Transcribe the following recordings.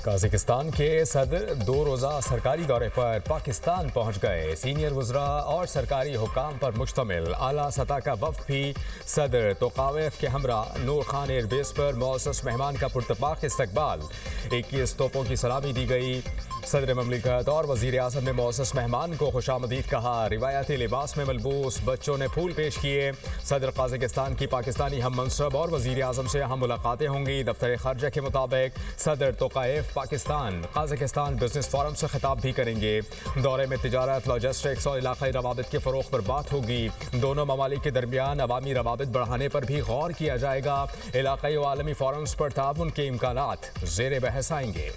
Kazakhstan के सदर 2 रोज़ा सरकारी दौरे पर पाकिस्तान पहुंच गए। सीनियर वज़रा और सरकारी हुकाम पर मुश्तमिल आला सतह का वफ़द भी सदर तोक़ाविफ़ के हमरा नूर खान एयरबेस पर मौसस मेहमान का पुरतपाक इस्तकबाल। 21 तोपों की सलामी दी गई। सदर ममलिकत और वज़ीर आज़म ने मौसस मेहमान को खुशामदीद कहा। रिवायती लिबास में मलबूस बच्चों ने फूल पेश किए। सदर कजाकिस्तान की पाकिस्तानी हम मनसब और वज़ीर आज़म से अहम मुलाकातें होंगी। दफ्तर ख़ारजा के मुताबिक सदर तोक़ाइफ़ पाकिस्तान कजाकिस्तान बिजनेस फोरम से खिताब भी करेंगे। दौरे में तिजारत, लॉजिस्टिक्स और इलाक़ाई रवाबित के फ़रोग़ पर बात होगी। दोनों ममालिक के दरमियान अवामी रवाबित बढ़ाने पर भी गौर किया जाएगा। इलाक़ाई व आलमी फोरम्स पर ताउन के इम्कानात ज़ेर बहस आएंगे।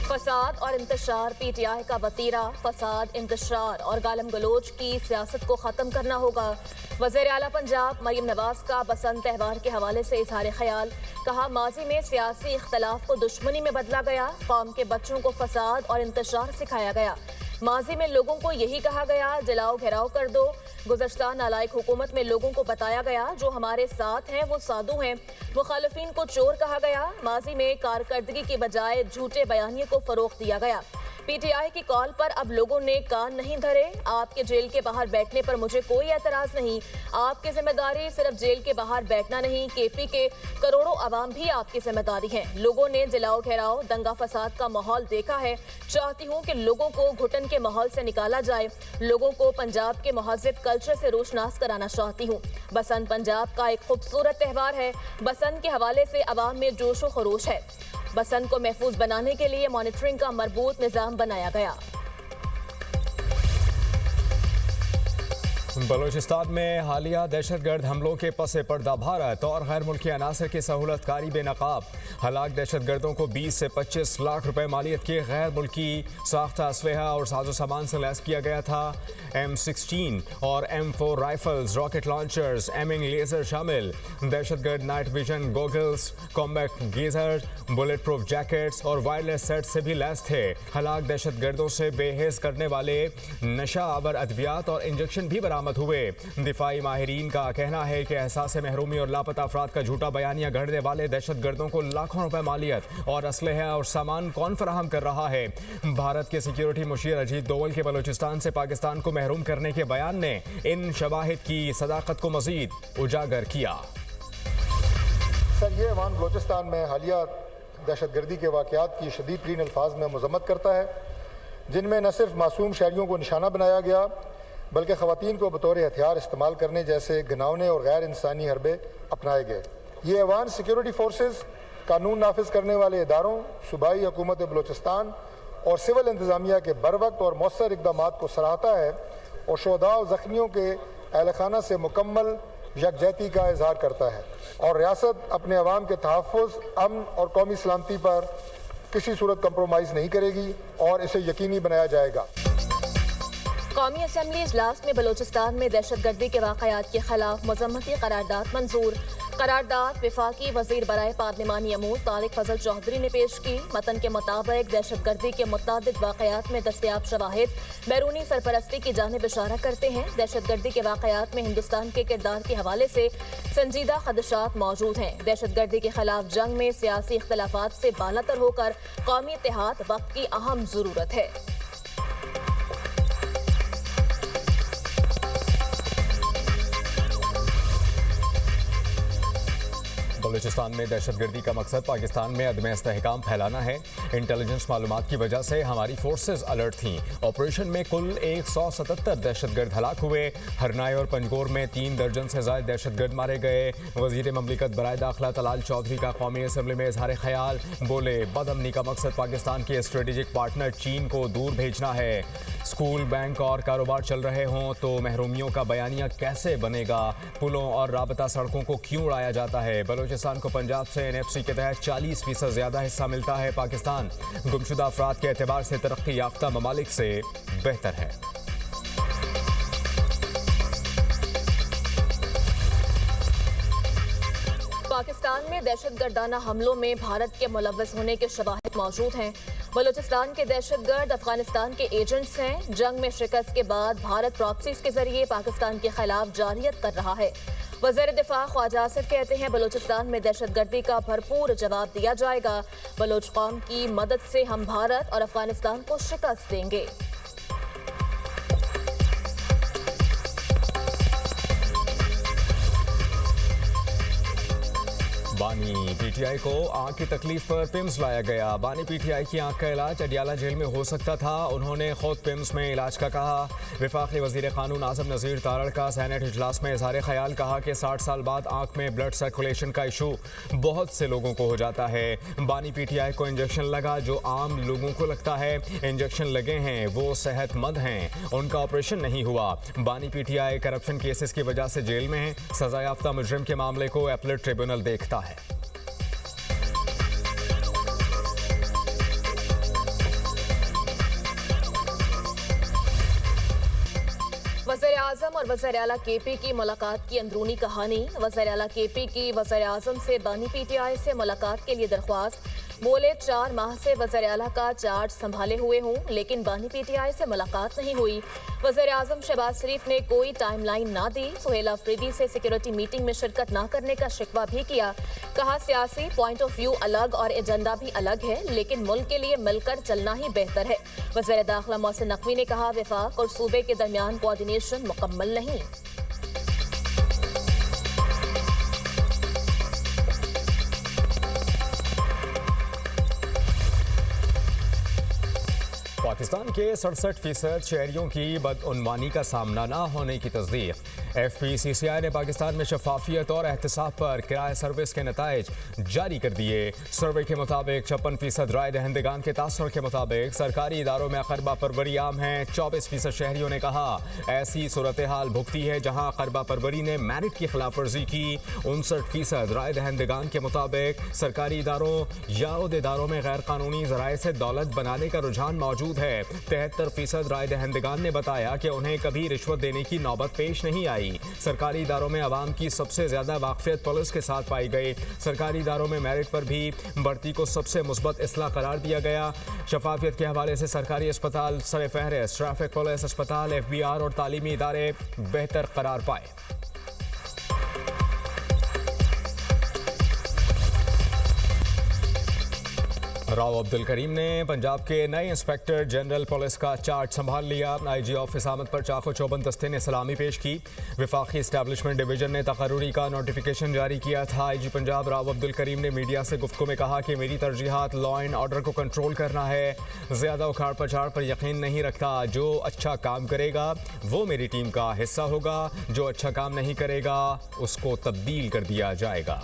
फसाद और इंतशार पीटीआई का वतीरा। फसाद, इंतशार और गालम गलोच की सियासत को ख़त्म करना होगा। वज़ीर आला पंजाब मरीम नवाज का बसंत त्यौहार के हवाले से इजहार ख्याल। कहा, माजी में सियासी इख्तलाफ को दुश्मनी में बदला गया। कौम के बच्चों को फसाद और इंतशार सिखाया गया। माजी में लोगों को यही कहा गया, जलाओ घेराव कर दो। गुज़श्ता नालायक हुकूमत में लोगों को बताया गया जो हमारे साथ हैं वो साधु हैं। मुखालिफिन को चोर कहा गया। माजी में कारकर्दगी के बजाय झूठे बयानिए को फरोग़ दिया गया। पीटीआई की कॉल पर अब लोगों ने कान नहीं धरे। आपके जेल के बाहर बैठने पर मुझे कोई एतराज़ नहीं। आपकी जिम्मेदारी सिर्फ जेल के बाहर बैठना नहीं, केपी के करोड़ों अवाम भी आपकी जिम्मेदारी है। लोगों ने जलाओ घेराव, दंगा फसाद का माहौल देखा है। चाहती हूँ कि लोगों को घुटन के माहौल से निकाला जाए। लोगों को पंजाब के महज़िब कल्चर से रोशनास कराना चाहती हूँ। बसंत पंजाब का एक खूबसूरत त्यौहार है। बसंत के हवाले से अवाम में जोश व खरोश है। बसंत को महफूज बनाने के लिए मॉनिटरिंग का मरबूत निज़ाम बनाया गया। बलूचिस्तान में हालिया दहशतगर्द हमलों के पसे पर्दा भारत और गैर मुल्की अनासर की सहूलत कारी बेनकाब। हलाक दहशतगर्दों को 20 से 25 लाख रुपए मालियत के गैर मुल्की साख्ता असलहा और साजो सामान से लैस किया गया था। M16 और M4 rifles, rocket launchers, aiming laser शामिल। दहशतगर्द नाइट विजन गॉगल्स, कॉम्बैट गेजर, बुलेट प्रूफ जैकेट्स और वायरलेस सेट से भी लैस थे। हलाक दहशतगर्दों से बेहेज करने वाले नशा आवर अद्वियात और इंजेक्शन भी बरामद हुए। दिफाई माहिरीन का कहना है कि एहसास महरूमी और लापता अफराद का झूठा बयानिया गढ़ने वाले दहशतगर्दों को लाखों रुपए मालियत और असलहा और सामान कौन फराहम कर रहा है। भारत के सिक्योरिटी मुशीर अजीत दोवल के बलूचिस्तान से पाकिस्तान को महरूम करने के बयान ने इन शवाहिद की सदाकत को मजीद उजागर किया। सर, ये ऐवान बलूचिस्तान में हालिया दहशतगर्दी के वाक़यात की शदीद तरीन अल्फाज में मजम्मत करता है, जिनमें न सिर्फ मासूम शहरियों को निशाना बनाया गया बल्कि ख़वातीन को बतौर हथियार इस्तेमाल करने जैसे घिनौने और गैर इंसानी हरबे अपनाए गए। ये ऐवान सिक्योरिटी फोर्सेस, कानून नाफिज करने वाले इदारों, सूबाई हुकूमत बलूचिस्तान और सिविल इंतज़ामिया के बर वक्त और मौसर इक़दामात को सराहता है और शुहदा और ज़ख्मियों के अहलखाना से मुकम्मल यकजहती का इजहार करता है और रियासत अपने अवाम के तहफ़्फ़ुज़, अमन और कौमी सलामती पर किसी सूरत कंप्रोमाइज़ नहीं करेगी और इसे यकीनी बनाया जाएगा। कौमी असम्बली इजलास में बलूचिस्तान में दहशतगर्दी के वाक़यात के खिलाफ मज़म्मती करारदाद मंजूर। करारदाद वफाकी वज़ीर बराए पार्लिमानी अमूर तारिक फजल चौधरी ने पेश की। मतन के मुताबिक दहशतगर्दी के मुताबिक वाक़यात में दस्तयाब शवाहिद बैरूनी सरपरस्ती की जानिब इशारा करते हैं। दहशतगर्दी के वाक़यात में हिंदुस्तान के किरदार के हवाले से संजीदा खदशात मौजूद हैं। दहशतगर्दी के खिलाफ जंग में सियासी इख्तलाफात से बालातर होकर कौमी इत्तेहाद वक्त की अहम ज़रूरत है। बलूचिस्तान में दहशतगर्दी का मकसद पाकिस्तान में अदम इस्तेहकाम फैलाना है। इंटेलिजेंस मालूमात की वजह से हमारी फोर्सेज अलर्ट थीं। ऑपरेशन में कुल 177 दहशतगर्द हलाक हुए। हरनाई और पंजगोर में 3 दर्जन से ज़ायद दहशतगर्द मारे गए। वज़ीर ममलिकत बराए दाखिला तलाल चौधरी का कौमी असम्बली में इजहार ख्याल। बोले, बदअमनी का मकसद पाकिस्तान के स्ट्रेटेजिक पार्टनर चीन को दूर भेजना है। स्कूल, बैंक और कारोबार चल रहे हों तो महरूमियों का बयानिया कैसे बनेगा। पुलों और राबता सड़कों को क्यों उड़ाया जाता है। बलूचिस्तान को पंजाब से NFC के तहत 40% ज़्यादा हिस्सा मिलता है। पाकिस्तान गुमशुदा अफराद के एतबार से तरक्की याफ्ता ममालिक से बेहतर है। पाकिस्तान में दहशतगर्दाना हमलों में भारत के मुलव्वस होने के शवाहिद मौजूद हैं। बलूचिस्तान के दहशतगर्द अफगानिस्तान के एजेंट्स हैं। जंग में शिकस्त के बाद भारत प्रॉक्सीज के जरिए पाकिस्तान के खिलाफ जारियत कर रहा है। वज़ीर दिफा ख्वाजा आसिफ कहते हैं बलूचिस्तान में दहशत गर्दी का भरपूर जवाब दिया जाएगा। बलूच कौम की मदद से हम भारत और अफगानिस्तान को शिकस्त देंगे। बानी पीटीआई को आंख की तकलीफ पर पिम्स लाया गया। बानी पीटीआई की आंख का इलाज अडियाला जेल में हो सकता था। उन्होंने खुद पिम्स में इलाज का कहा। वफाकी वजीर कानून आजम नज़ीर तारड़ का सेनेट इजलास में इजहार ख्याल, कहा कि 60 साल बाद आंख में ब्लड सर्कुलेशन का इशू बहुत से लोगों को हो जाता है। बानी पीटीआई को इंजेक्शन लगा जो आम लोगों को लगता है। इंजेक्शन लगे हैं, वो सेहतमंद हैं, उनका ऑपरेशन नहीं हुआ। बानी पीटीआई करप्शन केसेस की वजह से जेल में है। सजा याफ्ता मुजरिम के मामले को अपीलेट ट्रिब्यूनल देखता है। वज़ीर आज़म और वज़ीर आला केपी की मुलाकात की अंदरूनी कहानी। वज़ीर आला केपी की वज़ीर आज़म से बानी पीटीआई से मुलाकात के लिए दरख्वास्त। बोले 4 माह से वज़ीर आला का चार्ज संभाले हुए हूँ, लेकिन बानी पीटीआई से मुलाकात नहीं हुई। वज़ीर आज़म शहबाज शरीफ ने कोई टाइम लाइन ना दी। सुहेल अफरीदी से सिक्योरिटी मीटिंग में शिरकत ना करने का शिकवा भी किया। कहा सियासी पॉइंट ऑफ व्यू अलग और एजेंडा भी अलग है, लेकिन मुल्क के लिए मिलकर चलना ही बेहतर है। वज़ीर दाखिला मोहसिन नकवी ने कहा वफाक और सूबे के दरमियान कोऑर्डिनेशन मुकम्मल नहीं। पाकिस्तान के 67% शहरियों की बदउनवानी का सामना न होने की तस्दीक। FPCCI ने पाकिस्तान में शफाफियत और एहतसाब पर किराया सर्विस के नताइज जारी कर दिए। सर्वे के मुताबिक 56% राय दहिंदगान के तासर के मुताबिक सरकारी इदारों में अकरबा परवरी आम है। 24% शहरियों ने कहा ऐसी सूरत हाल भुगती है जहाँ अकरबा परवरी ने मेरिट की खिलाफ वर्जी की। 59% राय दहिंदगान के मुताबिक सरकारी इदारों या उहदेदारों में गैर कानूनी जराए से दौलत बनाने का रुझान मौजूद है। 73% राय दहिंदगान ने बताया कि उन्हें कभी रिश्वत देने की नौबत पेश नहीं आई। सरकारी इदारों में आवाम की सबसे ज्यादा वाकफियत पुलिस के साथ पाई गई। सरकारी इदारों में मेरिट पर भी बढ़ती को सबसे मुस्बत इस्लाह करार दिया गया। शफाफियत के हवाले से सरकारी अस्पताल सर फहरिस्त, ट्रैफिक पुलिस, अस्पताल, FBR और तालीमी इदारे बेहतर करार पाए। राव अब्दुल करीम ने पंजाब के नए इंस्पेक्टर जनरल पुलिस का चार्ज संभाल लिया। IG ऑफिस आमद पर चाको चौबंद दस्ते ने सलामी पेश की। वफाकी इस्टेब्लिशमेंट डिवीजन ने तकर्रुरी का नोटिफिकेशन जारी किया था। IG पंजाब राव अब्दुल करीम ने मीडिया से गुफ्तगू में कहा कि मेरी तरजीहात लॉ एंड ऑर्डर को कंट्रोल करना है। ज़्यादा उखाड़ पछाड़ पर यकीन नहीं रखता। जो अच्छा काम करेगा वो मेरी टीम का हिस्सा होगा, जो अच्छा काम नहीं करेगा उसको तब्दील कर दिया जाएगा।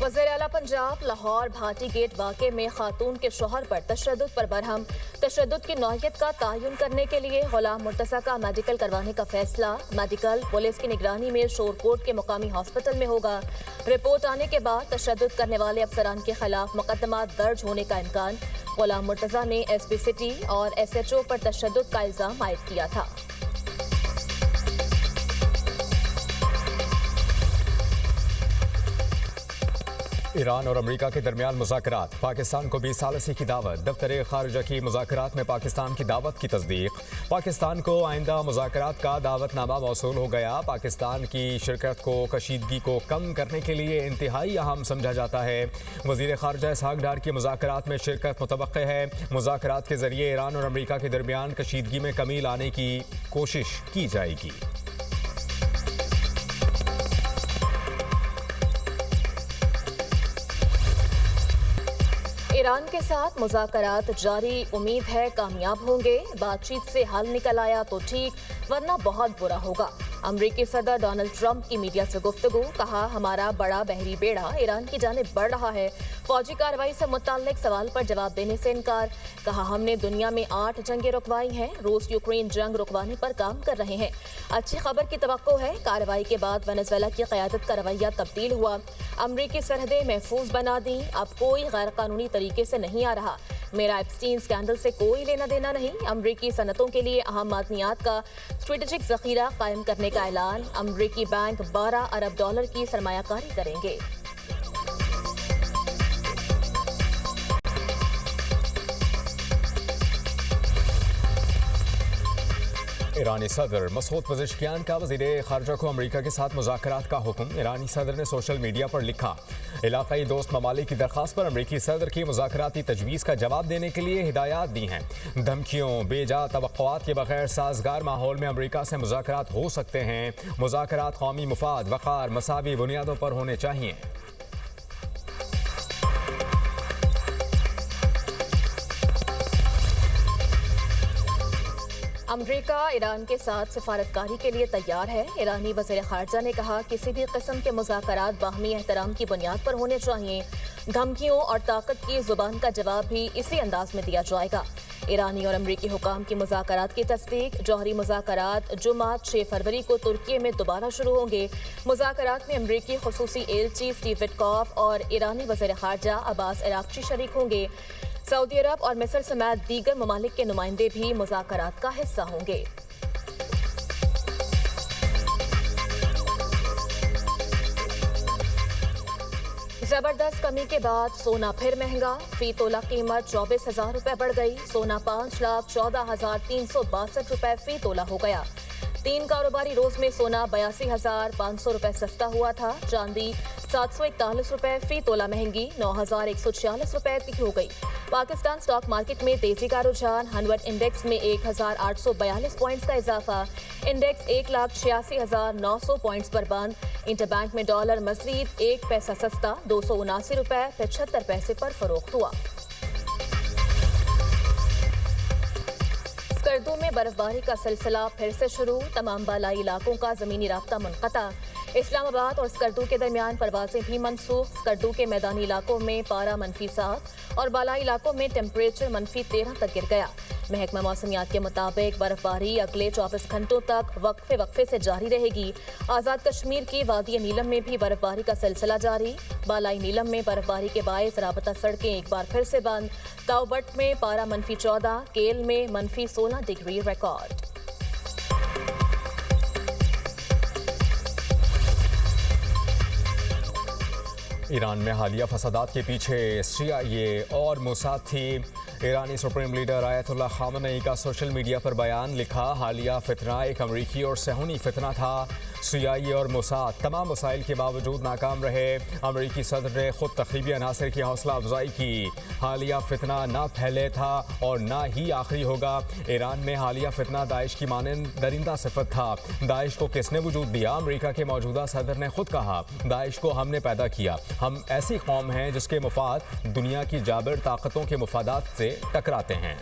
वज़ीर आला पंजाब लाहौर भाटी गेट वाक़े में खातून के शोहर पर तशद्दुद पर बरहम। तशद्दुद की नौइयत का तयन करने के लिए गुलाम मुर्तज़ा का मेडिकल करवाने का फैसला। मेडिकल पुलिस की निगरानी में शोरकोट के मुकामी हॉस्पिटल में होगा। रिपोर्ट आने के बाद तशद्दुद करने वाले अफसरान के खिलाफ मुकदमा दर्ज होने का इम्कान। गुलाम मुर्तज़ा ने SP सिटी और SHO पर तशद्दुद का इल्ज़ाम आयद किया था। ईरान और अमेरिका के दरमियान मुज़ाकरात। पाकिस्तान को 20 साल से की दावत। दफ्तर खारिजा की मुज़ाकरात में पाकिस्तान की दावत की तस्दीक। पाकिस्तान को आइंदा मुज़ाकरात का दावतनामा मौसूल हो गया। पाकिस्तान की शिरकत को कशीदगी को कम करने के लिए इंतहाई अहम समझा जाता है। वज़ीर खारिजा इसहाक डार की मुज़ाकरात में शिरकत मुतवक्के है। मुज़ाकरात के जरिए ईरान और अमेरिका के दरमियान कशीदगी में कमी लाने की कोशिश की जाएगी। ईरान के साथ मुज़ाकरात जारी, उम्मीद है कामयाब होंगे। बातचीत से हल निकल आया तो ठीक, वरना बहुत बुरा होगा। अमरीकी सदर डोनाल्ड ट्रंप की मीडिया से गुफ्तगू। कहा हमारा बड़ा बहरी बेड़ा ईरान की जानिब बढ़ रहा है। फौजी कार्रवाई से मुताल्लिक सवाल पर जवाब देने से इनकार। कहा हमने दुनिया में 8 जंगें रुकवाई हैं। रूस यूक्रेन जंग रुकवाने पर काम कर रहे हैं। अच्छी खबर की तवक्को है। कार्रवाई के बाद वेनेजुएला की क़यादत का रवैया तब्दील हुआ। अमरीकी सरहदें महफूज बना दी। अब कोई गैर कानूनी तरीके से नहीं आ रहा। मेरा एप्स्टीन स्कैंडल से कोई लेना देना नहीं। अमरीकी सनतों के लिए अहम मादनियात का स्ट्रेटेजिक ज़ख़ीरा कायम करने का ऐलान। अमरीकी बैंक $12 अरब की सरमायाकारी करेंगे। ایرانی صدر مسعود پزشکیان کا وزیر خارجہ کو امریکہ کے ساتھ مذاکرات کا حکم۔ ایرانی صدر نے سوشل میڈیا پر لکھا، علاقائی دوست ممالک کی درخواست پر امریکی صدر کی مذاکراتی تجویز کا جواب دینے کے لیے ہدایات دی ہیں۔ دھمکیوں، بے جا توقعات کے بغیر سازگار ماحول میں امریکہ سے مذاکرات ہو سکتے ہیں۔ مذاکرات قومی مفاد، وقار، مساوی بنیادوں پر ہونے چاہیے۔ امریکہ ایران کے ساتھ سفارتکاری کے لیے تیار ہے۔ ایرانی وزیر خارجہ نے کہا، کسی بھی قسم کے مذاکرات باہمی احترام کی بنیاد پر ہونے چاہیے۔ دھمکیوں اور طاقت کی زبان کا جواب بھی اسی انداز میں دیا جائے گا۔ ایرانی اور امریکی حکام کی مذاکرات کی تصدیق۔ جوہری مذاکرات جمعہ 6 فروری کو ترکی میں دوبارہ شروع ہوں گے۔ مذاکرات میں امریکی خصوصی ایلچی اسٹیو وٹکاف اور ایرانی وزیر خارجہ عباس عراقچی شریک ہوں گے۔ سعودی عرب اور مصر سمیت دیگر ممالک کے نمائندے بھی مذاکرات کا حصہ ہوں گے۔ زبردست کمی کے بعد سونا پھر مہنگا۔ فی تولہ قیمت 24,000 روپے بڑھ گئی۔ سونا 5,14,362 روپے فی تولہ ہو گیا۔ 3 کاروباری روز میں سونا 82,500 روپے سستا ہوا تھا۔ چاندی 741 روپے فی تولہ مہنگی 9,146 روپے کی ہو گئی۔ پاکستان سٹاک مارکیٹ میں تیزی کا رجحان۔ 100 انڈیکس میں 1,842 پوائنٹس کا اضافہ۔ انڈیکس 1,86,900 پوائنٹس پر بند۔ انٹر بینک میں ڈالر مزید 1 پیسہ سستا 279 روپے 75 پیسے پر فروخت ہوا۔ اسکردو میں برف باری کا سلسلہ پھر سے شروع۔ تمام بالائی علاقوں کا زمینی رابطہ منقطع۔ اسلام آباد اور اسکردو کے درمیان پروازیں بھی منسوخ۔ اسکردو کے میدانی علاقوں میں پارہ -7 اور بالائی علاقوں میں ٹیمپریچر -13 تک گر گیا۔ محکمہ موسمیات کے مطابق برف باری اگلے 24 گھنٹوں تک وقفے سے جاری رہے گی۔ آزاد کشمیر کی وادی نیلم میں بھی برف باری کا سلسلہ جاری۔ بالائی نیلم میں برف باری کے باعث رابطہ سڑکیں ایک بار پھر سے بند۔ تاؤبٹ میں پارہ -14، کیل میں -16 ڈگری ریکارڈ۔ ایران میں حالیہ فسادات کے پیچھے CIA اور موساد تھی۔ ایرانی سپریم لیڈر آیت اللہ خامنئی کا سوشل میڈیا پر بیان، لکھا، حالیہ فتنہ ایک امریکی اور صہیونی فتنہ تھا۔ CIA اور موساد تمام وسائل کے باوجود ناکام رہے۔ امریکی صدر نے خود تخریبی عناصر کی حوصلہ افزائی کی۔ حالیہ فتنہ نہ پھیلے تھا اور نہ ہی آخری ہوگا۔ ایران میں حالیہ فتنہ داعش کی مانند درندہ صفت تھا۔ داعش کو کس نے وجود دیا؟ امریکہ کے موجودہ صدر نے خود کہا، داعش کو ہم نے پیدا کیا۔ ہم ایسی قوم ہیں جس کے مفاد دنیا کی جابر طاقتوں کے مفادات سے ٹکراتے ہیں۔